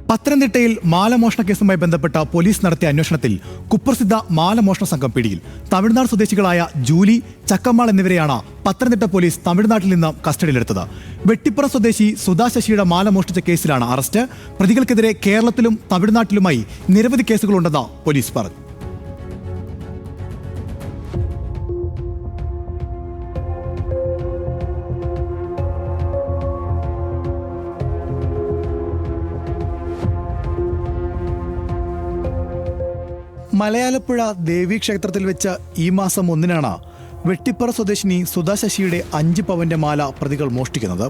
പത്തനംതിട്ടയിൽ മാലമോഷണ കേസുമായി ബന്ധപ്പെട്ട പോലീസ് നടത്തിയ അന്വേഷണത്തിൽ കുപ്രസിദ്ധ മാലമോഷണ സംഘം പിടിയിൽ. തമിഴ്നാട് സ്വദേശികളായ ജൂലി, ചക്കമ്മാൾ എന്നിവരെയാണ് പത്തനംതിട്ട പോലീസ് തമിഴ്നാട്ടിൽ നിന്ന് കസ്റ്റഡിയിലെടുത്തത്. വെട്ടിപ്പുറം സ്വദേശി സുധാ ശശിയുടെ മാല മോഷ്ടിച്ച കേസിലാണ് അറസ്റ്റ്. പ്രതികൾക്കെതിരെ കേരളത്തിലും തമിഴ്നാട്ടിലുമായി നിരവധി കേസുകളുണ്ടെന്ന് പോലീസ് പറഞ്ഞു. മലയാലപ്പുഴ ദേവീക്ഷേത്രത്തിൽ വെച്ച് ഈ മാസം 1-നാണ് വെട്ടിപ്പുറ സ്വദേശിനി സുധാ ശശിയുടെ 5 പവന്റെ മാല പ്രതികൾ മോഷ്ടിക്കുന്നത്.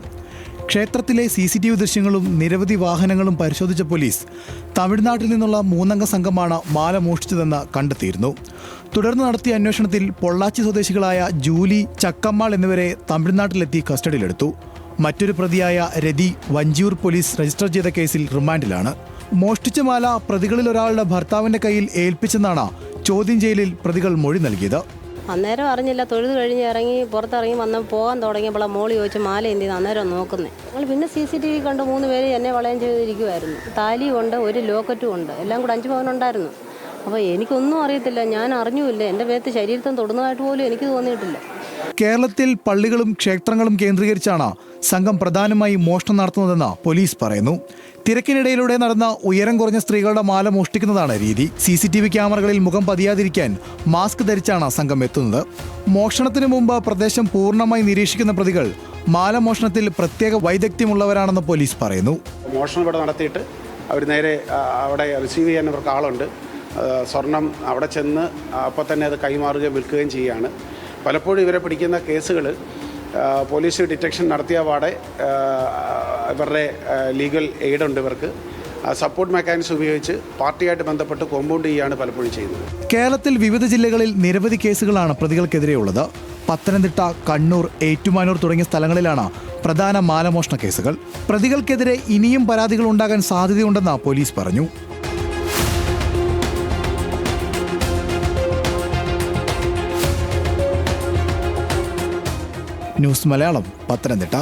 ക്ഷേത്രത്തിലെ CCTV ദൃശ്യങ്ങളും നിരവധി വാഹനങ്ങളും പരിശോധിച്ച പോലീസ് തമിഴ്നാട്ടിൽ നിന്നുള്ള 3-അംഗ സംഘമാണ് മാല മോഷ്ടിച്ചതെന്ന് കണ്ടെത്തിയിരുന്നു. തുടർന്ന് നടത്തിയ അന്വേഷണത്തിൽ പൊള്ളാച്ചി സ്വദേശികളായ ജൂലി, ചക്കമ്മാൾ എന്നിവരെ തമിഴ്നാട്ടിലെത്തി കസ്റ്റഡിയിലെടുത്തു. മറ്റൊരു പ്രതിയായ രതി വഞ്ചിയൂർ പോലീസ് രജിസ്റ്റർ ചെയ്ത കേസിൽ റിമാൻഡിലാണ്. മോഷ്ടിച്ച മാല പ്രതികളിൽ ഒരാളുടെ ഭർത്താവിന്റെ കയ്യിൽ ഏൽപ്പിച്ചെന്നാണ് ചോദ്യം ചെയ്യലിൽ പ്രതികൾ മൊഴി നൽകിയത്. അന്നേരം അറിഞ്ഞില്ല. തൊഴുത് കഴിഞ്ഞ് പുറത്തിറങ്ങി വന്ന് പോകാൻ തുടങ്ങിയപ്പോൾ മോളി ചോദിച്ച് മാല എന്ത് ചെയ്ത് അന്നേരം നോക്കുന്നത്. ഞങ്ങൾ പിന്നെ CCTV കണ്ട് 3 പേര് എന്നെ വളയം ചെയ്തിരിക്കുമായിരുന്നു. താലിയും ഉണ്ട്, ഒരു ലോക്കറ്റും ഉണ്ട്, എല്ലാം കൂടെ 5 പവനുണ്ടായിരുന്നു. അപ്പോൾ എനിക്കൊന്നും അറിയത്തില്ല, ഞാൻ അറിഞ്ഞുമില്ല. എൻ്റെ പേരത്ത് ശരീരത്തും തൊടുന്നതായിട്ട് പോലും എനിക്ക് തോന്നിയിട്ടില്ല. കേരളത്തിൽ പള്ളികളും ക്ഷേത്രങ്ങളും കേന്ദ്രീകരിച്ചാണ് സംഘം പ്രധാനമായി മോഷണം നടത്തുന്നതെന്ന് പോലീസ് പറയുന്നു. തിരക്കിനിടയിലൂടെ നടന്ന ഉയരം കുറഞ്ഞ സ്ത്രീകളുടെ മാല മോഷ്ടിക്കുന്നതാണ് രീതി. CCTV ക്യാമറകളിൽ മുഖം പതിയാതിരിക്കാൻ മാസ്ക് ധരിച്ചാണ് സംഘം എത്തുന്നത്. മോഷണത്തിന് മുമ്പ് പ്രദേശം പൂർണ്ണമായി നിരീക്ഷിക്കുന്ന പ്രതികൾ മാല മോഷണത്തിൽ പ്രത്യേക വൈദഗ്ധ്യമുള്ളവരാണെന്ന് പോലീസ് പറയുന്നു. മോഷണം ഇവിടെ നടത്തിയിട്ട് അവർ നേരെ അവിടെ റിസീവ് ചെയ്യാൻ അവർക്ക് ആളുണ്ട്. സ്വർണം അവിടെ ചെന്ന് അപ്പോൾ തന്നെ അത് കൈമാറുകയും വിൽക്കുകയും ചെയ്യുകയാണ്. പലപ്പോഴും ഇവരെ പിടിക്കുന്ന കേസുകൾ പോലീസ് ഡിറ്റക്ഷൻ നടത്തിയ പാടെ ഇവരുടെ ലീഗൽ എയ്ഡുണ്ട്. ഇവർക്ക് സപ്പോർട്ട് മെക്കാനിസം ഉപയോഗിച്ച് പാർട്ടിയായിട്ട് ബന്ധപ്പെട്ട് കോമ്പൗണ്ട് ചെയ്യുകയാണ് പലപ്പോഴും ചെയ്യുന്നത്. കേരളത്തിൽ വിവിധ ജില്ലകളിൽ നിരവധി കേസുകളാണ് പ്രതികൾക്കെതിരെയുള്ളത്. പത്തനംതിട്ട, കണ്ണൂർ, ഏറ്റുമാനൂർ തുടങ്ങിയ സ്ഥലങ്ങളിലാണ് പ്രധാന മാലമോഷണ കേസുകൾ. പ്രതികൾക്കെതിരെ ഇനിയും പരാതികൾ ഉണ്ടാകാൻ സാധ്യതയുണ്ടെന്ന് പോലീസ് പറഞ്ഞു. ന്യൂസ് മലയാളം, പത്തനംതിട്ട.